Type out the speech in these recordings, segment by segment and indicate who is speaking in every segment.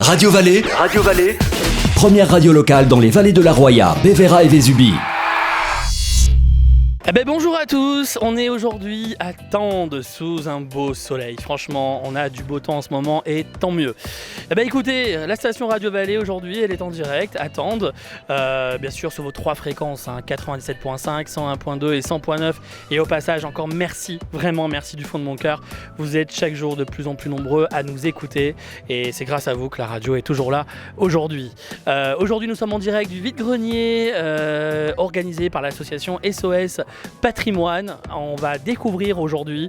Speaker 1: Radio Vallée, première radio locale dans les vallées de la Roya, Bévéra et Vésubie.
Speaker 2: Bonjour à tous, on est aujourd'hui à Tende sous un beau soleil. Franchement, on a du beau temps en ce moment et tant mieux. Écoutez, la station Radio Vallée aujourd'hui, elle est en direct à Tende, bien sûr sur vos 3 fréquences, 97.5, 101.2 et 100.9. Et au passage, encore merci, vraiment merci du fond de mon cœur. Vous êtes chaque jour de plus en plus nombreux à nous écouter et c'est grâce à vous que la radio est toujours là aujourd'hui. Aujourd'hui, nous sommes en direct du vide-grenier organisé par l'association SOS Patrimoine. On va découvrir aujourd'hui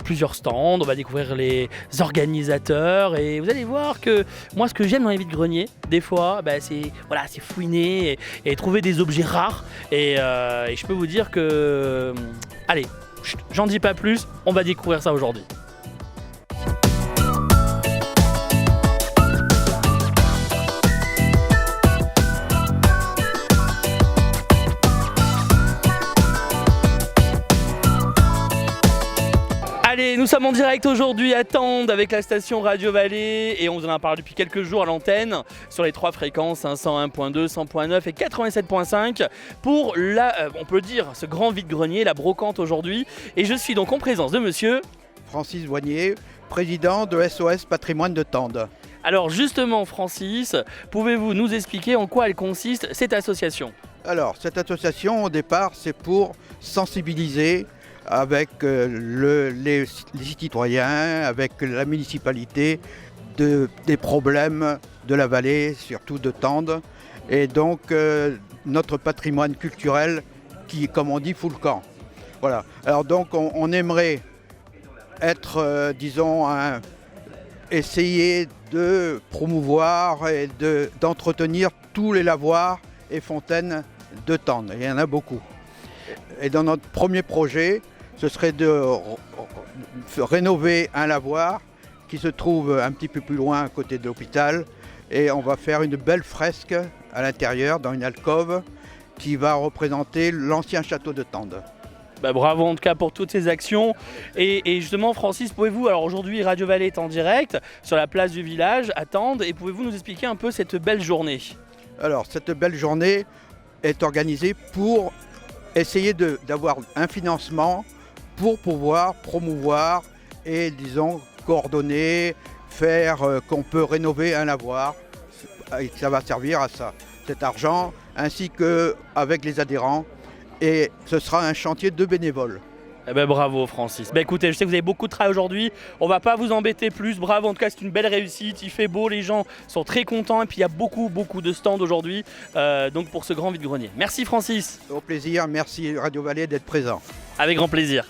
Speaker 2: plusieurs stands, on va découvrir les organisateurs et vous allez voir que moi ce que j'aime dans les vides-greniers des fois c'est fouiner et trouver des objets rares et je peux vous dire que allez, j'en dis pas plus, on va découvrir ça aujourd'hui. Allez, nous sommes en direct aujourd'hui à Tende avec la station Radio Vallée et on vous en parle depuis quelques jours à l'antenne sur les 3 fréquences 101.2, 100.9 et 87.5 pour on peut dire ce grand vide-grenier, la brocante aujourd'hui. Et je suis donc en présence de monsieur
Speaker 3: Francis Voignier, président de SOS Patrimoine de Tende.
Speaker 2: Alors justement Francis, pouvez-vous nous expliquer en quoi elle consiste cette association ?
Speaker 3: Alors cette association au départ c'est pour sensibiliser avec les citoyens, avec la municipalité des problèmes de la vallée, surtout de Tende, et donc notre patrimoine culturel qui, comme on dit, fout le camp. Voilà. Alors donc on aimerait être, essayer de promouvoir et d'entretenir tous les lavoirs et fontaines de Tende. Il y en a beaucoup. Et dans notre premier projet, ce serait de rénover un lavoir qui se trouve un petit peu plus loin à côté de l'hôpital. Et on va faire une belle fresque à l'intérieur, dans une alcôve, qui va représenter l'ancien château de Tende.
Speaker 2: Bravo en tout cas pour toutes ces actions. Et justement Francis, pouvez-vous, alors aujourd'hui Radio Vallée est en direct sur la place du village à Tende, et pouvez-vous nous expliquer un peu cette belle journée ?
Speaker 3: Alors cette belle journée est organisée pour essayer d'avoir un financement pour pouvoir promouvoir et coordonner, faire qu'on peut rénover un lavoir. Et ça va servir à ça, cet argent, ainsi qu'avec les adhérents. Et ce sera un chantier de bénévoles.
Speaker 2: Bravo Francis. Écoutez, je sais que vous avez beaucoup de travail aujourd'hui, on va pas vous embêter plus, bravo, en tout cas c'est une belle réussite, il fait beau, les gens sont très contents et puis il y a beaucoup de stands aujourd'hui donc pour ce grand vide-grenier. Merci Francis.
Speaker 3: Au plaisir, merci Radio Vallée d'être présent.
Speaker 2: Avec grand plaisir.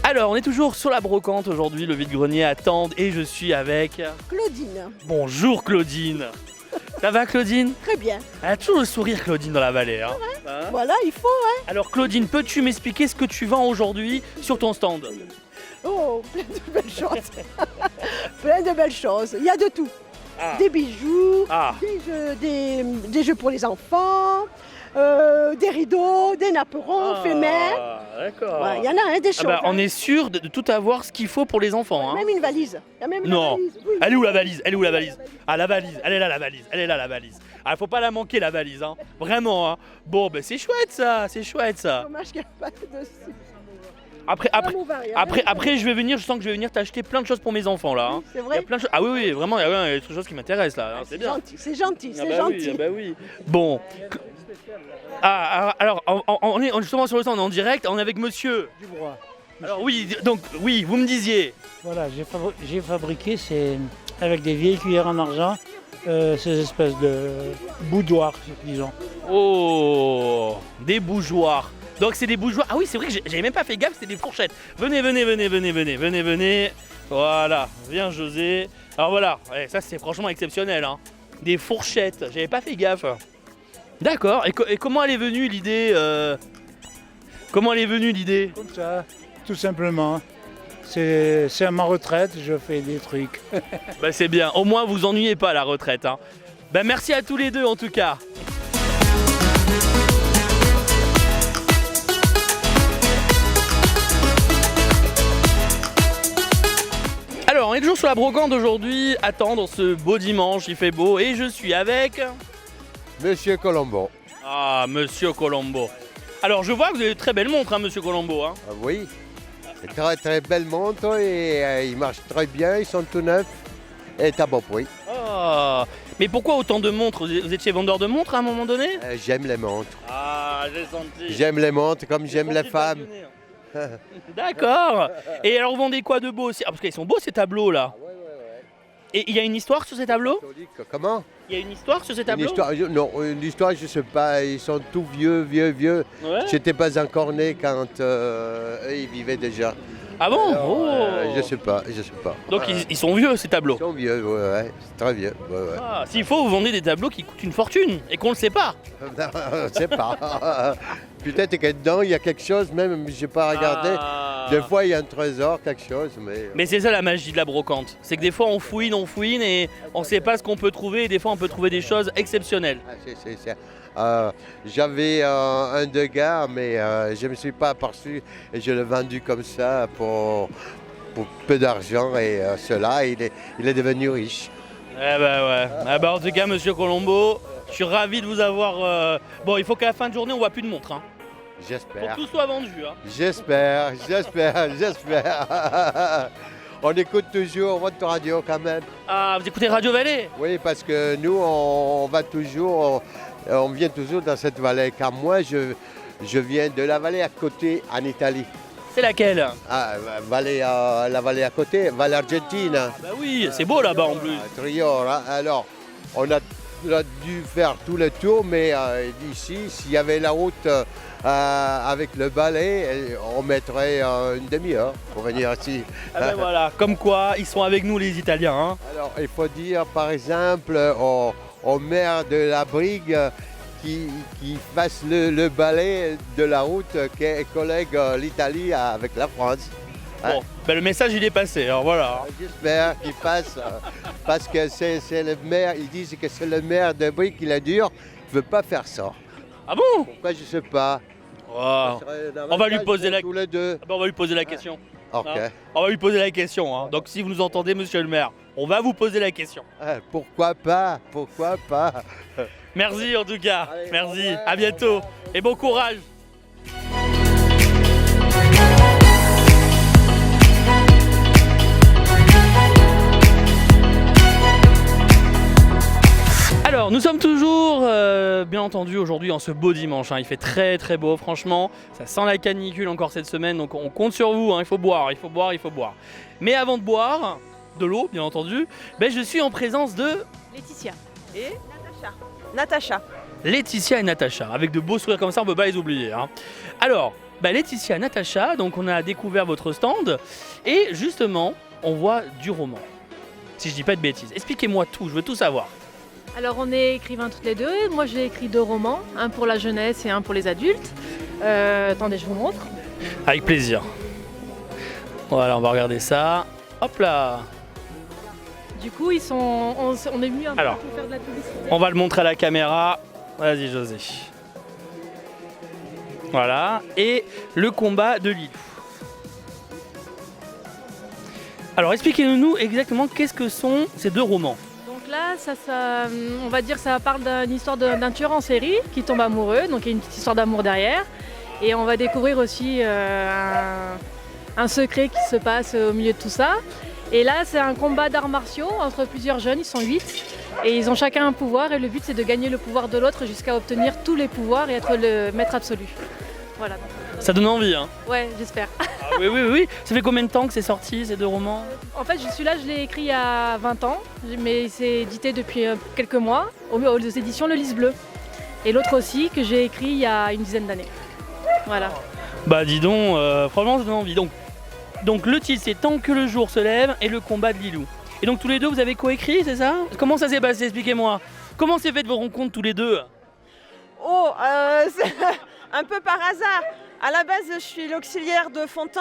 Speaker 2: Alors, on est toujours sur la brocante aujourd'hui, le vide-grenier à Tende, et je suis avec
Speaker 4: Claudine.
Speaker 2: Bonjour Claudine. Ça va Claudine ?
Speaker 4: Très bien.
Speaker 2: Elle a toujours le sourire Claudine dans la vallée.
Speaker 4: Voilà, il faut, hein.
Speaker 2: Alors Claudine, peux-tu m'expliquer ce que tu vends aujourd'hui sur ton stand ?
Speaker 4: Oh, plein de belles choses. Plein de belles choses. Il y a de tout. Des bijoux, des jeux pour les enfants, des rideaux, des napperons faits main.
Speaker 2: D'accord.
Speaker 4: Il y en a des choses.
Speaker 2: On est sûr de tout avoir ce qu'il faut pour les enfants.
Speaker 4: Même une valise. Il y a même
Speaker 2: non.
Speaker 4: Une valise. Oui.
Speaker 2: Elle est où la valise ? Ah, la valise. Elle est là la valise. Ah, faut pas la manquer la valise. Vraiment. Bon, c'est chouette ça.
Speaker 4: Dommage qu'il n'y a pas dessus.
Speaker 2: Après, je sens que je vais venir t'acheter plein de choses pour mes enfants là.
Speaker 4: C'est vrai.
Speaker 2: Il y a plein de choses. Ah oui, vraiment, il y a des choses qui m'intéressent là. C'est bien.
Speaker 4: C'est gentil.
Speaker 2: Oui. Bon. Alors, on est justement sur le stand, on est en direct, on est avec monsieur
Speaker 5: Dubois.
Speaker 2: Alors oui, vous me disiez.
Speaker 5: Voilà, j'ai fabriqué avec des vieilles cuillères en argent, ces espèces de boudoirs, disons.
Speaker 2: Oh, des bougeoirs. Donc c'est des bougeoirs. Ah oui, c'est vrai que j'avais même pas fait gaffe, c'est des fourchettes. Venez. Voilà, viens José. Alors voilà, ça c'est franchement exceptionnel. Des fourchettes, j'avais pas fait gaffe. D'accord, et comment elle est venue l'idée
Speaker 5: Comme ça, tout simplement. C'est à ma retraite, je fais des trucs.
Speaker 2: C'est bien, au moins vous ennuyez pas à la retraite. Merci à tous les deux en tout cas. la brocante aujourd'hui à Tendre ce beau dimanche, il fait beau et je suis avec...
Speaker 6: Monsieur Colombo.
Speaker 2: Ah, Monsieur Colombo. Alors je vois que vous avez de très belles montres, hein, Monsieur Colombo. Hein.
Speaker 6: Ah oui, c'est très très belle montre et ils marchent très bien, ils sont tout neufs et à bon prix.
Speaker 2: Ah, mais pourquoi autant de montres? Vous étiez vendeur de montres à un moment donné?
Speaker 6: J'aime les montres.
Speaker 2: Ah, j'ai senti.
Speaker 6: J'aime les montres comme j'aime les femmes.
Speaker 2: D'accord. Et alors vous vendez quoi de beau aussi? Ah, parce qu'ils sont beaux ces tableaux là.
Speaker 6: Ouais.
Speaker 2: Et il y a une histoire sur ces tableaux?
Speaker 6: Comment?
Speaker 2: Il y a une histoire sur ces tableaux?
Speaker 6: Non, une histoire, je sais pas, ils sont tous vieux.
Speaker 2: Ouais.
Speaker 6: J'étais pas encore né quand eux, ils vivaient déjà.
Speaker 2: Ah bon?
Speaker 6: Alors,
Speaker 2: Oh.
Speaker 6: je sais pas.
Speaker 2: Donc ils sont vieux ces tableaux?
Speaker 6: Ils sont vieux, ouais, c'est très vieux. Ouais.
Speaker 2: Ah, s'il faut, vous vendez des tableaux qui coûtent une fortune et qu'on ne le sait pas.
Speaker 6: Je sais pas. Peut-être que dedans il y a quelque chose, même j'ai pas regardé.
Speaker 2: Ah.
Speaker 6: Des fois il y a un trésor, quelque chose, mais.
Speaker 2: Mais c'est ça la magie de la brocante. C'est que des fois on fouine et on ne sait pas ce qu'on peut trouver et des fois on peut trouver des choses exceptionnelles.
Speaker 6: J'avais un Degas, mais je ne me suis pas aperçu et je l'ai vendu comme ça pour peu d'argent et cela, il est devenu riche.
Speaker 2: Eh ben ouais. Ah bah en tout cas, Monsieur Colombo, je suis ravi de vous avoir. Bon, il faut qu'à la fin de journée on voit plus de montres. Hein, pour
Speaker 6: J'espère.
Speaker 2: que tout soit vendu. Hein.
Speaker 6: J'espère. On écoute toujours votre radio quand même.
Speaker 2: Ah, vous écoutez Radio Vallée?
Speaker 6: Oui, parce que nous, on vient toujours dans cette vallée. Car moi, je viens de la vallée à côté, en Italie.
Speaker 2: C'est laquelle?
Speaker 6: Ah, la vallée à côté, Valle Argentine.
Speaker 2: Ah bah oui, c'est beau là-bas en plus.
Speaker 6: Trior. Hein. Alors, on a dû faire tout le tour, mais ici, s'il y avait la route avec le balai, on mettrait une demi-heure pour venir ici.
Speaker 2: Ah ben voilà, comme quoi ils sont avec nous les Italiens. Hein.
Speaker 6: Alors, il faut dire par exemple au maire de la Brigue qui fasse le balai de la route qui collègue l'Italie avec la France.
Speaker 2: Bon, ben le message il est passé, alors voilà.
Speaker 6: J'espère qu'il passe parce que c'est le maire, ils disent que c'est le maire de Brigue qui la dure, il ne veut pas faire ça.
Speaker 2: Ah bon?
Speaker 6: Pourquoi je ne sais pas.
Speaker 2: Oh. On va lui poser la...
Speaker 6: Tous les deux.
Speaker 2: Ah ben, on va lui poser la question.
Speaker 6: Ok.
Speaker 2: Hein, on va lui poser la question. Hein. Donc si vous nous entendez, monsieur le maire, on va vous poser la question.
Speaker 6: Pourquoi pas?
Speaker 2: Merci en tout cas.
Speaker 6: Allez,
Speaker 2: merci.
Speaker 6: au revoir.
Speaker 2: À bientôt. Et bon courage. Alors, nous sommes toujours, bien entendu, aujourd'hui en ce beau dimanche. Hein. Il fait très très beau, franchement. Ça sent la canicule encore cette semaine, donc on compte sur vous. Hein. Il faut boire. Mais avant de boire, de l'eau, bien entendu, ben, je suis en présence de
Speaker 7: Laetitia.
Speaker 2: Et
Speaker 7: Natacha.
Speaker 2: Laetitia et Natacha. Avec de beaux sourires comme ça, on ne peut pas les oublier. Hein. Alors, ben, Laetitia et Natacha, donc on a découvert votre stand et justement, on voit du roman. Si je dis pas de bêtises. Expliquez-moi tout, je veux tout savoir.
Speaker 7: Alors on est écrivains toutes les deux. Moi j'ai écrit 2 romans, un pour la jeunesse et un pour les adultes. Attendez, je vous montre.
Speaker 2: Avec plaisir. Voilà, on va regarder ça. Hop là.
Speaker 7: Du coup, on est venu un peu
Speaker 2: Alors.
Speaker 7: pour faire de la publicité.
Speaker 2: On va le montrer à la caméra. Vas-y José. Voilà. Et le combat de Lilou. Alors expliquez-nous exactement qu'est-ce que sont ces 2 romans.
Speaker 7: Donc là, on va dire ça parle d'une histoire d'un tueur en série qui tombe amoureux. Donc il y a une petite histoire d'amour derrière. Et on va découvrir aussi un secret qui se passe au milieu de tout ça. Et là, c'est un combat d'arts martiaux entre plusieurs jeunes, ils sont 8. Et ils ont chacun un pouvoir et le but c'est de gagner le pouvoir de l'autre jusqu'à obtenir tous les pouvoirs et être le maître absolu. Voilà.
Speaker 2: Ça donne envie, hein.
Speaker 7: Ouais, j'espère.
Speaker 2: Ah, oui. Ça fait combien de temps que c'est sorti ces 2 romans?
Speaker 7: En fait, celui-là, je l'ai écrit il y a 20 ans, mais c'est édité depuis quelques mois aux éditions Le Lys Bleu. Et l'autre aussi que j'ai écrit il y a une dizaine d'années. Voilà.
Speaker 2: Bah dis donc, franchement ça donne envie. Donc le titre c'est Tant que le jour se lève et le combat de Lilou. Et donc tous les deux vous avez coécrit, c'est ça? Comment ça s'est passé? Expliquez-moi. Comment s'est fait vos rencontres tous les deux?
Speaker 8: C'est un peu par hasard. À la base, je suis l'auxiliaire de Fontan.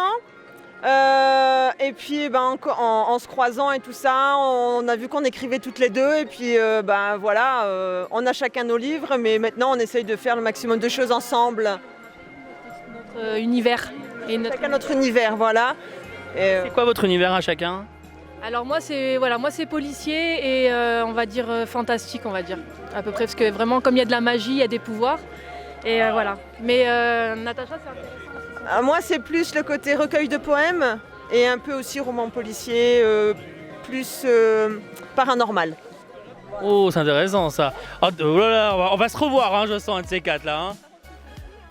Speaker 8: Et puis en se croisant et tout ça, on a vu qu'on écrivait toutes les deux. Et puis voilà, on a chacun nos livres, mais maintenant on essaye de faire le maximum de choses ensemble.
Speaker 7: Notre univers.
Speaker 8: Chacun notre univers, voilà.
Speaker 2: C'est quoi votre univers à chacun?
Speaker 7: Alors moi c'est policier et on va dire fantastique, on va dire à peu près, parce que vraiment comme il y a de la magie, il y a des pouvoirs et voilà. Mais Natacha, c'est intéressant aussi.
Speaker 8: Moi c'est plus le côté recueil de poèmes et un peu aussi roman policier, plus paranormal.
Speaker 2: Oh, c'est intéressant ça. Oh là là, on va se revoir, hein, je sens un de ces quatre là. Hein.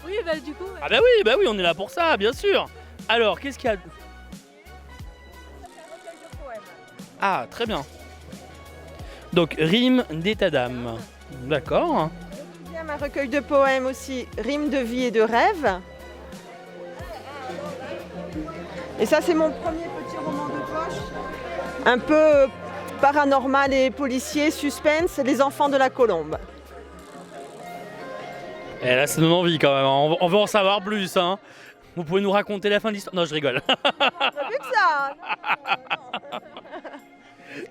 Speaker 7: Oui, du coup.
Speaker 2: Ah bah oui, on est là pour ça, bien sûr. Alors, qu'est-ce qu'il y a? Ah, très bien. Donc, rime d'état d'âme. D'accord.
Speaker 8: Il y a un recueil de poèmes aussi, rimes de vie et de rêve. Et ça, c'est mon premier petit roman de poche. Un peu paranormal et policier, suspense, Les enfants de la colombe.
Speaker 2: Et là, ça donne envie quand même. On veut en savoir plus. Hein. Vous pouvez nous raconter la fin de l'histoire? Non, je rigole.
Speaker 8: Pas plus que ça.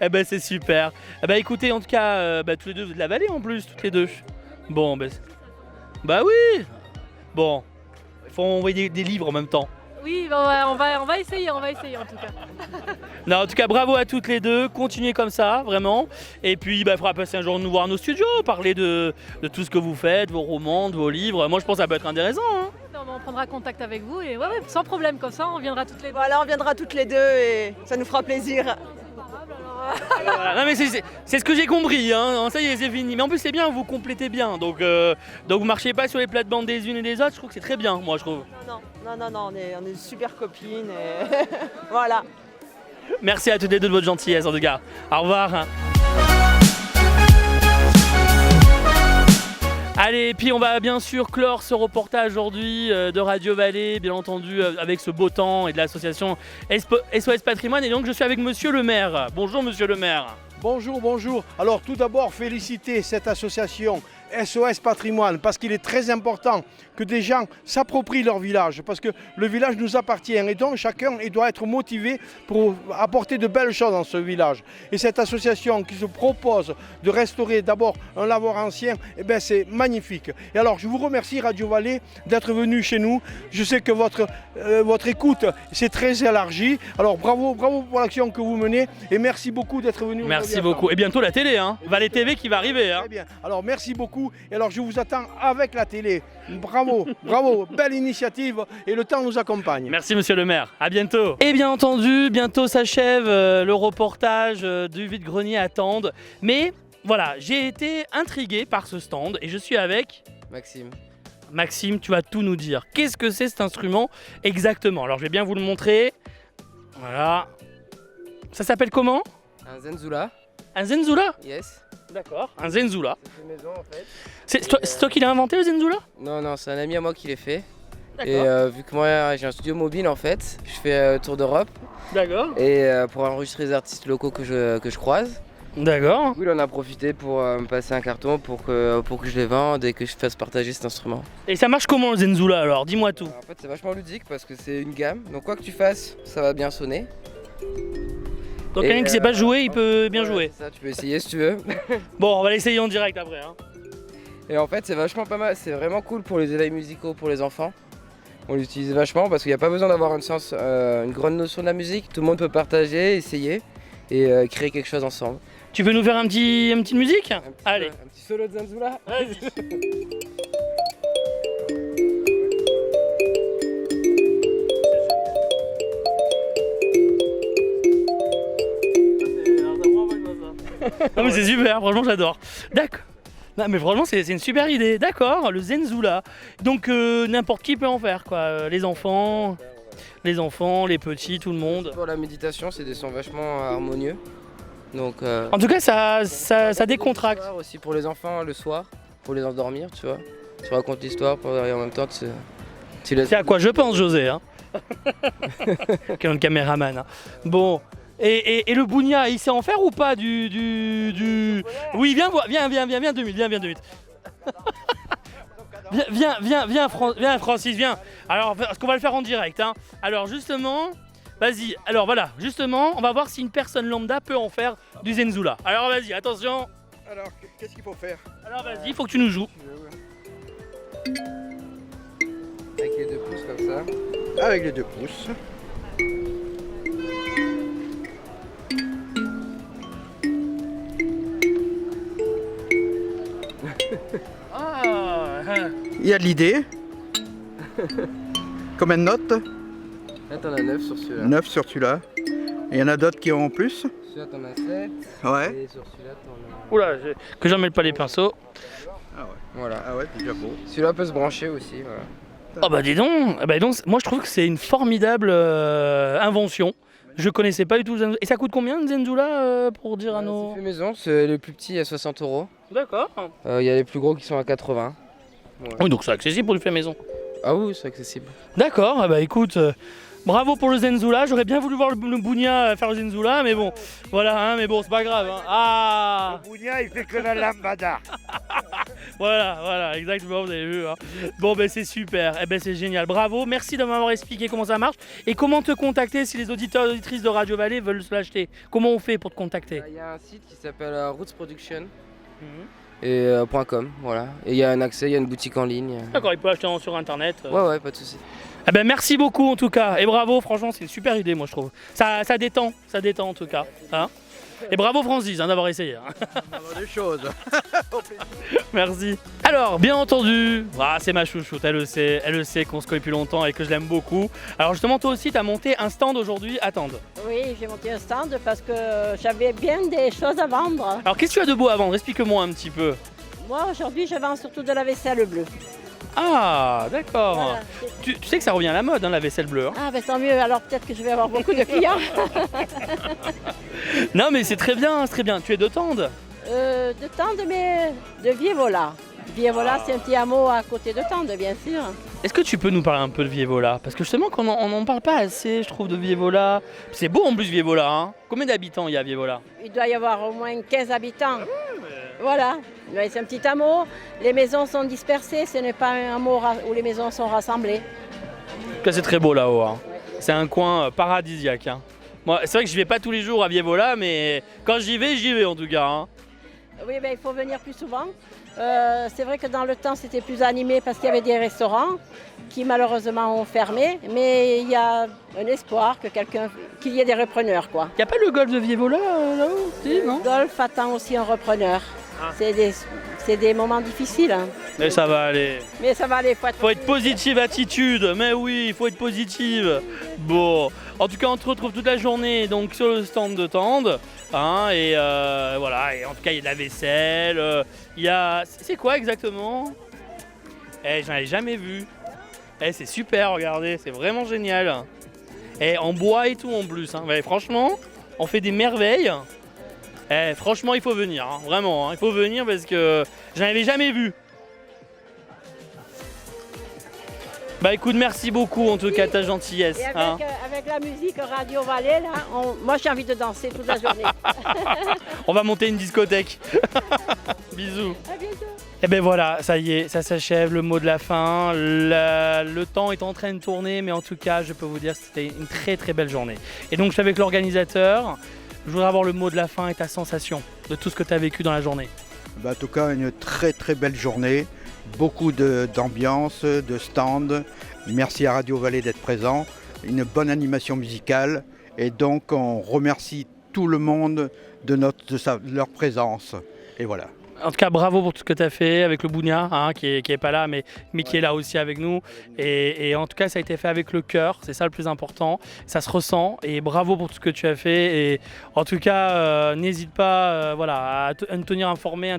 Speaker 2: Eh ben, c'est super. Eh ben, écoutez, en tout cas, tous les deux, vous êtes de la vallée en plus, toutes les deux. Bon, bah oui. Bon, il faut envoyer des livres en même temps.
Speaker 7: Oui, on va essayer en tout cas.
Speaker 2: Non, en tout cas, bravo à toutes les deux. Continuez comme ça, vraiment. Et puis, il faudra passer un jour nous voir à nos studios, parler de tout ce que vous faites, vos romans, de vos livres. Moi, je pense que ça peut être intéressant. Hein.
Speaker 7: On prendra contact avec vous et ouais, sans problème, comme ça, on viendra toutes les deux.
Speaker 8: Voilà, on viendra toutes les deux et ça nous fera plaisir.
Speaker 2: Voilà. Non mais c'est ce que j'ai compris, hein. Ça y est, c'est fini. Mais en plus c'est bien, vous complétez bien. Donc vous marchez pas sur les plates-bandes des unes et des autres, je trouve que c'est très bien, moi je trouve.
Speaker 8: Non, on est super copines et voilà.
Speaker 2: Merci à toutes les deux de votre gentillesse en tout cas. Au revoir. Allez, et puis on va bien sûr clore ce reportage aujourd'hui de Radio Vallée, bien entendu avec ce beau temps et de l'association SOS Patrimoine. Et donc je suis avec Monsieur le maire. Bonjour Monsieur le maire.
Speaker 9: Bonjour. Alors tout d'abord féliciter cette association SOS Patrimoine parce qu'il est très important que des gens s'approprient leur village parce que le village nous appartient et donc chacun doit être motivé pour apporter de belles choses dans ce village. Et cette association qui se propose de restaurer d'abord un lavoir ancien, c'est magnifique. Et alors je vous remercie Radio Vallée d'être venu chez nous. Je sais que votre écoute s'est très élargie. Alors bravo pour l'action que vous menez et merci beaucoup d'être venu.
Speaker 2: Merci beaucoup. Et bientôt la télé, hein. Vallée TV qui va arriver. Hein.
Speaker 9: Très bien. Alors merci beaucoup. Et alors je vous attends avec la télé. Bravo, belle initiative et le temps nous accompagne.
Speaker 2: Merci Monsieur le maire, à bientôt. Et bien entendu, bientôt s'achève le reportage du vide-grenier à Tende. Mais voilà, j'ai été intrigué par ce stand et je suis avec
Speaker 10: Maxime.
Speaker 2: Maxime, tu vas tout nous dire. Qu'est-ce que c'est cet instrument exactement? Alors je vais bien vous le montrer. Voilà. Ça s'appelle comment?
Speaker 10: Un zenzula.
Speaker 2: Un zenzula?
Speaker 10: Yes.
Speaker 2: D'accord, un zenzula.
Speaker 10: C'est fait maison en fait.
Speaker 2: C'est toi qui l'as inventé le zenzula?
Speaker 10: Non, c'est un ami à moi qui l'a fait.
Speaker 2: D'accord.
Speaker 10: Et vu que moi j'ai un studio mobile en fait, je fais tour d'Europe.
Speaker 2: D'accord.
Speaker 10: Et pour enregistrer les artistes locaux que je croise.
Speaker 2: D'accord.
Speaker 10: Du coup, il en a profité pour me passer un carton pour que je les vende et que je fasse partager cet instrument.
Speaker 2: Et ça marche comment le zenzula alors? Dis-moi tout.
Speaker 10: En fait, c'est vachement ludique parce que c'est une gamme. Donc quoi que tu fasses, ça va bien sonner.
Speaker 2: Donc quelqu'un qui sait pas jouer, il peut bien jouer.
Speaker 10: Ça, tu peux essayer si tu veux.
Speaker 2: Bon, on va l'essayer en direct après. Hein.
Speaker 10: Et en fait, c'est vachement pas mal. C'est vraiment cool pour les éveils musicaux pour les enfants. On l'utilise vachement parce qu'il n'y a pas besoin d'avoir une grande notion de la musique. Tout le monde peut partager, essayer et créer quelque chose ensemble.
Speaker 2: Tu peux nous faire une petite musique? Allez.
Speaker 10: Un petit solo de zenzula.
Speaker 2: Vas-y. Non mais c'est super, franchement j'adore. D'accord. Non mais franchement c'est une super idée. D'accord, le zenzula. Donc n'importe qui peut en faire quoi. Les enfants, les petits, tout le monde.
Speaker 10: Pour la méditation, c'est des sons vachement harmonieux. Donc,
Speaker 2: en tout cas ça décontracte.
Speaker 10: Aussi pour les enfants le soir, pour les endormir, tu vois. Tu racontes l'histoire et en même temps tu laisses.
Speaker 2: C'est à quoi je pense José hein. Quel est le caméraman hein. Bon. Et le bougna, il sait en faire ou pas du... Oui, viens 2 minutes, viens 2 minutes. Viens Francis, viens. Alors, parce qu'on va le faire en direct. Hein. Alors justement, vas-y. Alors voilà, justement, on va voir si une personne lambda peut en faire du zenzula. Alors vas-y, attention.
Speaker 9: Alors, qu'est-ce qu'il faut faire?
Speaker 2: Alors vas-y, il faut que tu nous joues.
Speaker 10: Avec les 2 pouces comme ça.
Speaker 3: Avec les 2 pouces. il y a de l'idée. Combien de notes?
Speaker 10: Là, t'en as 9 sur celui-là.
Speaker 3: 9 sur celui-là. Il y en a d'autres qui ont plus?
Speaker 10: Celui-là, t'en as 7.
Speaker 3: Ouais.
Speaker 10: Et sur celui-là, t'en as...
Speaker 2: Oula, que j'en mette pas les pinceaux.
Speaker 3: Ah ouais.
Speaker 10: Voilà.
Speaker 3: Ah ouais, déjà beau.
Speaker 10: Celui-là peut se brancher aussi, voilà.
Speaker 2: Oh bah dis donc, moi je trouve que c'est une formidable invention. Je connaissais pas du tout le Zenzula. Et ça coûte combien le Zenzula pour dire à nos...
Speaker 10: C'est fait maison, c'est le plus petit à 60 €.
Speaker 2: D'accord.
Speaker 10: Il y a les plus gros qui sont à 80. Voilà.
Speaker 2: Oui, donc c'est accessible pour du fait maison.
Speaker 10: Ah oui, c'est accessible.
Speaker 2: D'accord, bah écoute, bravo pour le Zenzula. J'aurais bien voulu voir le Bounia faire le Zenzula, mais bon, voilà, hein, mais bon, c'est pas grave. Hein. Ah,
Speaker 9: Le Bounia, il fait que la lambada.
Speaker 2: voilà, exactement, vous avez vu. Hein. Bon, ben c'est super, eh ben c'est génial, bravo. Merci de m'avoir expliqué comment ça marche et comment te contacter si les auditeurs et auditrices de Radio Vallée veulent se l'acheter. Comment on fait pour te contacter?
Speaker 10: Il y a un site qui s'appelle Roots Production. Et .com, voilà. Et il y a un accès, il y a une boutique en ligne.
Speaker 2: D'accord, il peut acheter sur internet.
Speaker 10: Ouais, pas de souci.
Speaker 2: Eh ben merci beaucoup en tout cas, et bravo, franchement c'est une super idée moi je trouve. Ça détend en tout cas. Hein, et bravo Francis hein, d'avoir essayé. Hein.
Speaker 3: Des choses.
Speaker 2: Merci. Alors, bien entendu, c'est ma chouchoute, elle le sait qu'on se connaît depuis longtemps et que je l'aime beaucoup. Alors justement, toi aussi, tu as monté un stand aujourd'hui à Tende.
Speaker 11: Oui, j'ai monté un stand parce que j'avais bien des choses à vendre.
Speaker 2: Alors, qu'est-ce que tu as de beau à vendre? Explique-moi un petit peu.
Speaker 11: Moi, aujourd'hui, je vends surtout de la vaisselle bleue.
Speaker 2: Ah, d'accord.
Speaker 11: Voilà.
Speaker 2: Tu sais que ça revient à la mode, hein, la vaisselle bleue. Hein.
Speaker 11: Ah, ben tant mieux, alors peut-être que je vais avoir beaucoup de clients.
Speaker 2: Non, mais c'est très bien, c'est très bien. Tu es de Tende?
Speaker 11: De Tende, mais de Vievola. Vievola, c'est un petit hameau à côté de Tende, bien sûr.
Speaker 2: Est-ce que tu peux nous parler un peu de Vievola? Parce que justement, on n'en parle pas assez, je trouve, de Vievola. C'est beau en plus, Vievola. Hein. Combien d'habitants il y a à Vievola?
Speaker 11: Il doit y avoir au moins 15 habitants. Voilà, c'est un petit hameau. Les maisons sont dispersées, ce n'est pas un hameau où les maisons sont rassemblées.
Speaker 2: C'est très beau là-haut. Hein. C'est un coin paradisiaque. Hein. Moi, c'est vrai que je vais pas tous les jours à Vievola, mais quand j'y vais en tout cas. Hein.
Speaker 11: Oui, il faut venir plus souvent. C'est vrai que dans le temps, c'était plus animé parce qu'il y avait des restaurants qui malheureusement ont fermé. Mais il y a un espoir qu'il y ait des repreneurs, quoi.
Speaker 2: Il n'y a pas le golf de Vievola là-haut? Si, non?
Speaker 11: Le golf attend aussi un repreneur. Ah. C'est des moments difficiles. Hein.
Speaker 2: Mais ça va aller.
Speaker 11: Mais ça va aller.
Speaker 2: Faut être positive attitude. Mais oui, il faut être positive. Bon, en tout cas, on te retrouve toute la journée donc sur le stand de Tende. Hein, et voilà. Et en tout cas, il y a de la vaisselle. Il y a. C'est quoi exactement? J'en ai jamais vu. C'est super. Regardez, c'est vraiment génial. Et en bois et tout en plus. Hein. Mais franchement, on fait des merveilles. Franchement, il faut venir, hein, vraiment, hein, il faut venir parce que j'en avais jamais vu. Bah écoute, merci beaucoup en tout cas, ta gentillesse.
Speaker 11: Et avec la musique Radio Vallée, là, moi j'ai envie de danser toute la journée.
Speaker 2: On va monter une discothèque. Bisous.
Speaker 11: À bientôt.
Speaker 2: Et ben voilà, ça y est, ça s'achève, le mot de la fin. Le temps est en train de tourner, mais en tout cas, je peux vous dire que c'était une très très belle journée. Et donc je suis avec l'organisateur. Je voudrais avoir le mot de la fin et ta sensation de tout ce que tu as vécu dans la journée.
Speaker 3: En tout cas, une très très belle journée, beaucoup d'ambiance, de stands. Merci à Radio Vallée d'être présent, une bonne animation musicale et donc on remercie tout le monde de leur présence. Et voilà.
Speaker 2: En tout cas, bravo pour tout ce que tu as fait avec le Bounia, hein, qui est pas là, mais qui est là aussi avec nous. Et en tout cas, ça a été fait avec le cœur, c'est ça le plus important. Ça se ressent et bravo pour tout ce que tu as fait. Et en tout cas, n'hésite pas à nous tenir informés,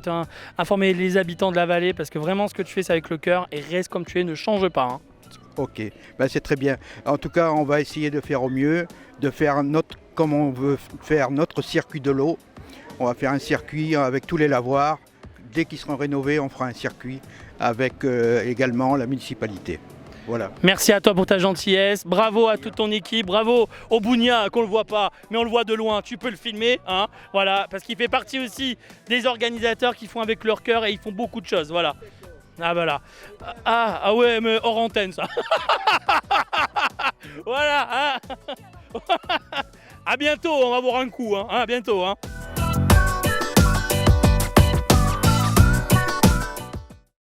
Speaker 2: informer les habitants de la vallée, parce que vraiment, ce que tu fais, c'est avec le cœur et reste comme tu es, ne change pas. Hein.
Speaker 3: Ok, c'est très bien. En tout cas, on va essayer de faire au mieux, de faire comme on veut faire notre circuit de l'eau. On va faire un circuit avec tous les lavoirs. Dès qu'ils seront rénovés, on fera un circuit avec également la municipalité. Voilà.
Speaker 2: Merci à toi pour ta gentillesse, bravo à toute ton équipe, bravo au Bounia qu'on ne le voit pas, mais on le voit de loin, tu peux le filmer, hein, voilà, parce qu'il fait partie aussi des organisateurs qui font avec leur cœur et ils font beaucoup de choses, voilà. Ah voilà. Ah ouais, mais hors antenne ça. Voilà. Hein. À bientôt, on va boire un coup, hein, à bientôt. Hein.